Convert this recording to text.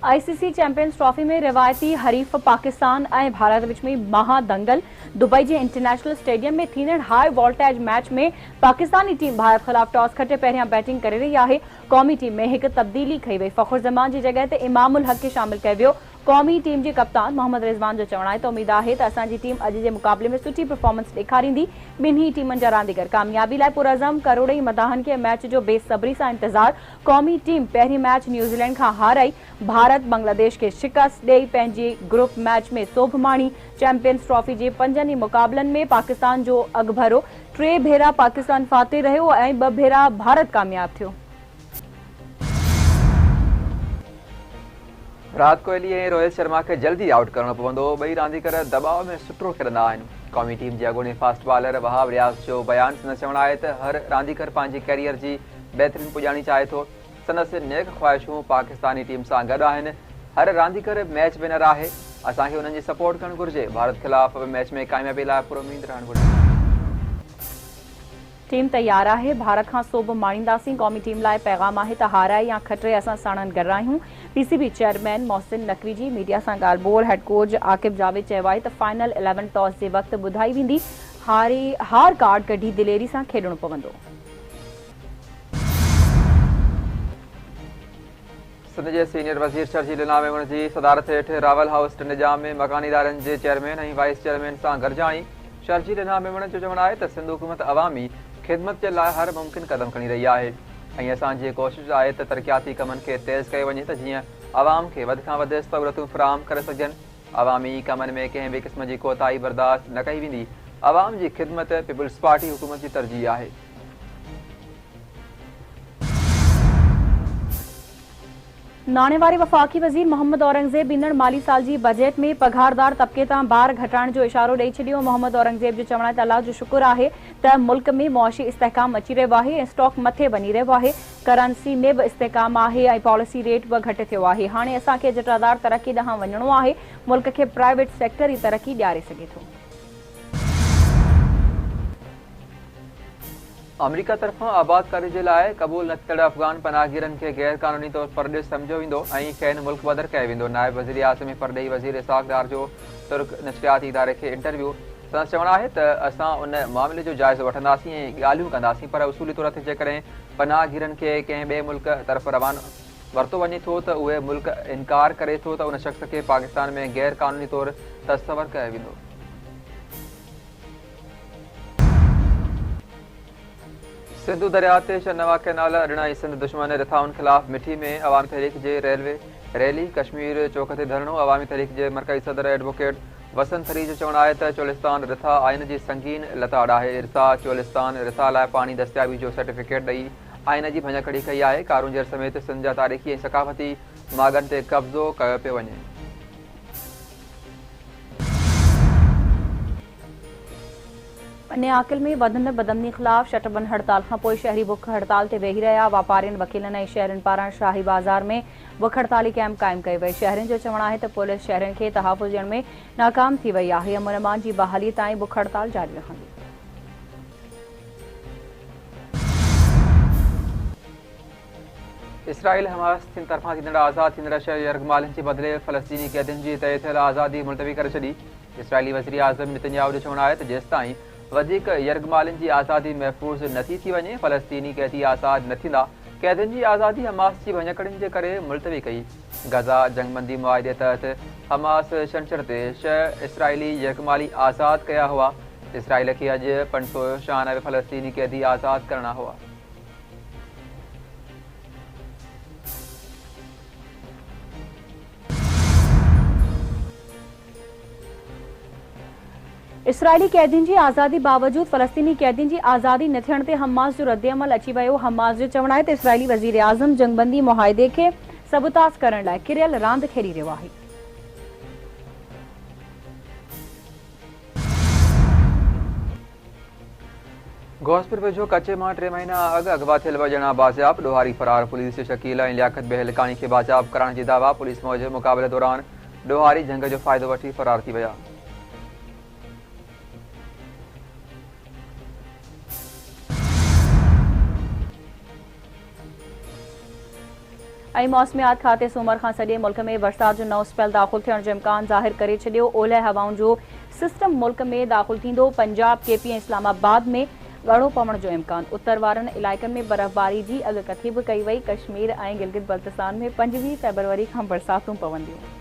ICC champions trophy में रिवायती हरीफ पाकिस्तान ऐं भारत विच में महादंगल। दुबई के इंटरनेशनल स्टेडियम में थींदड़ हाई वोल्टेज मैच में पाकिस्तानी टीम भारत खिलाफ टॉस खटे पहिरियां बैटिंग करे रही है। क़ौमी टीम में एक तब्दीली कई वई। फ़खुर ज़मान की जगह ते इमामुल हक के शामिल किया वियो। क़ौमी टीम के कप्तान मोहम्मद रिजवान जो चवण है तो उम्मीद है तो असांजी टीम अज के मुकाबले में सुठी परफॉर्मेंस ॾेखारींदी। ॿिन्ही टीमन जा रांदीगर कामयाबी लाइ पुरअज़म करोड़ई मदाहन के मैच जो बेसब्री से इंतजार। क़ौमी टीम पहिरीं मैच न्यूज़ीलैंड का हाराई। भारत बांग्लादेश के शिकस्त ॾेई पंहिंजे ग्रुप मैच में सोभ माणी। चैंपियंस ट्रॉफी के 5 मुकाबलन में पाकिस्तान जो अगभरो। 3 भेरा पाकिस्तान फाते रहियो ऐं 2 भेरा भारत कामयाब थियो। विराट कोहली और रोहित शर्मा के जल्दी आउट करना पवंदो। बई रांदीगर दबाव में सुठो खेॾंदा आहिनि। क़ौमी टीम के अॻूणी फास्ट बॉलर वहाब रियाज़ जो बयान संदसि चवण आहे त हर रांदीगर पंहिंजी कैरियर की बेहतरीन पुॼाणी चाहे थो। संदसि नेक ख़्वाहिशूं पाकिस्तानी टीम सां गॾु आहिनि। हर रांदीगर मैच विनर आहे। असांखे उन्हनि जी सपोर्ट करणु घुरिजे। भारत खिलाफ मैच में कामयाबी लाइ पुरुमीद रहणु घुरिजे। टीम तैयार है। भारत का सोभ माणींदासीं। क़ौमी टीम लाइ पैगाम है तो हाराए या खटे असां साणनि गॾु आहियूं। पीसीबी चेयरमैन मोहसिन नकवी जी मीडिया सां ॻाल्हि ॿोल। हेड कोच आकिब जावेद चयो आहे त फाइनल 11 टॉस के वक्त ॿुधाई वेंदी। हार कार्ड कढी दिलेरी सां खेॾणो पवंदो। सिंध के सीनियर वज़ीर शर्जील इनाम की सदारत हेठ रावल हाउस निजाम में मकानी इदारनि के चेयरमैन और वाइस चेयरमैन से गॾिजाणी। शर्जील इनाम जो चवण है तो सिंध हुकूमत अवामी खिदमत के लिए हर मुमकिन कदम खणी रही है। असांजी कोशिश है तो तरक्याती कमन के तेज़ किया वञे तो जियां आवाम के वध खां वध सहूलियतूं फराहम करे सघजनि। अवामी कमन में कंहिं भी किस्म की कोताही बर्दाश्त न कई वेंदी। आवाम की खिदमत पीपुल्स पार्टी हुकूमत की तरजीह है। नाणे वारे वफ़ाक़ी वज़ीर मोहम्मद औरंगज़ेब ईंदड़ माली साल की बजट में पघारदार तबके तां बार घटाइण जो इशारो ॾेई छॾियो। मोहम्मद औरंगज़ेब जो चवण है त अल्लाह जो शुक्र है त मुल्क में मुआशी इस्तेहकाम अची रहियो आहे। स्टॉक मथे वञी रहियो आहे। करंसी में भी इस्तेहकाम है और पॉलिसी रेट भी घटि थियो आहे। हाणे असांखे जटादार तरक्की ॾांहुं वञिणो आहे। मुल्क के प्राइवेट सेक्टर ही तरक्की ॾियारे सघे थो। अमेरिका तरफां आबादकारी के लिए कबूल न थियल अफ़गान पनाहगीरन के गैर कानूनी तौर परदेस समझो वेंदो ऐं खेनि मुल्क बदर कयो वेंदो। नायब वज़ीर आज़म परॾेही वज़ीर इसाक़ डार जो तुर्क नशरियाती इदारे के इंटरव्यू संदसि चवण है तो असां उन मामले जो जाइज़ो वठंदासीं ऐं ॻाल्हियूं कंदासीं। पर उसूली तौर ते जेकॾहिं पनाहगीरन के कंहिं ॿिए मुल्क तरफ़ रवानो वरितो वञे थो त उहे मुल्क इनकार करे थो त उन शख़्स के पाकिस्तान में गैर कानूनी तौर तस्वर कयो वेंदो। सिंधु दरिया ते शनवा कैनाल अरिड़हं सिंध दुश्मन रिथाउन खिलाफ मिठी में अवामी तहरीक के रेलवे रैली। कश्मीर चौक ते धरणो। अवामी तहरीक के मरकज़ी सदर एडवोकेट वसंत थरी जो चवण है तो चोलिस्तान रिथा आइन की संगीन लताड़ है। रिथा चोलिस्तान रिथा लाइ पानी दस्तियाबी जो सर्टिफिकेट ॾेई आइन की भञकड़ी कई है। कारूंजर समेत सिंध जा तारीख़ी और सकाफ़ती मागन ते कब्ज़ो कयो पियो वञे। आकिल में वधंदड़ बदमनी खिलाफ शटबंद हड़ताल खां पोइ शहरी बुख हड़ताल ते वेही रहिया वापारियुनि वकीलनि ऐं शहरनि पारां शाही बाज़ार में बुख हड़ताली कैंप क़ाइमु कई वई। शहरनि जो चवण आहे त पुलिस शहरनि खे तहफ़ुज़ ॾियण में नाकाम थी वई आहे। अमन अमान जी बहाली ताईं बुख हड़ताल जारी रहंदी। इसराइल हमास तरफां थींदड़ आज़ाद थींदड़ शहर यरगमालिन के बदिले फ़लस्तीनी कैदियुनि जी तय थियल आज़ादी मुलतवी करे छॾी। इसराइली वज़ीर आज़म नेतन्याहू जो चवण आहे त जेसिताईं वधीक यरगमालिन की आज़ादी महफूज़ नथी थी वञे फ़लस्तीनी कैदी आज़ाद न थींदा। कैदियुनि की आज़ादी हमास की भञकड़ियुनि जे करे मुलतवी कई। गज़ा जंगबंदी मुआहिदे तहत हमास छंछर ते 6 इसराइली यरगमाली आज़ाद कया हुआ। इसराइल के अॼु 596 फ़लस्तीनी कैदी आज़ाद करना हुआ। इसराइली कैदियुनि जी आज़ादी बावजूद फ़लस्तीनी कैदियुनि जी आज़ादी न थियण ते हमास जो रद्दअमल अची वियो। हमास जो चवण आहे त इसराइली वज़ीर आज़म जंगबंदी मुआहिदे खे सबूताज़ करण लाइ किरियल रांदि खेॾी रहियो आहे। घोसपुर वेझो कचे मां 3 महीना अॻु अगवा थियल ॿ ॼणा बाज़ियाब। ॾोहारी फरार पुलिस शकील ऐं लियाकत बेहलकानी खे बाज़ियाब करण जी दावा। पुलिस मौजूदु मुक़ाबले दौरान ॾोहारी जंग जो फ़ाइदो वठी फरार थी विया। ऐं मौसमियात खाते सूमर खां सॼे मुल्क में बरसात जो नओं स्पेल दाख़िल थियण जो इम्कान ज़ाहिर करे छॾियो। ओलह हवाउनि जो सिस्टम मुल्क में दाख़िल थींदो। पंजाब, केपी ऐं इस्लामाबाद में ॻाढ़ो पवण जो इम्कान। उत्तर वारनि इलाइक़नि में बर्फ़बारी जी अॻकथी बि कई वई। कश्मीर ऐं गिलगित बल्तिस्तान में 25 फ़रवरी खां बरसातूं पवंदियूं।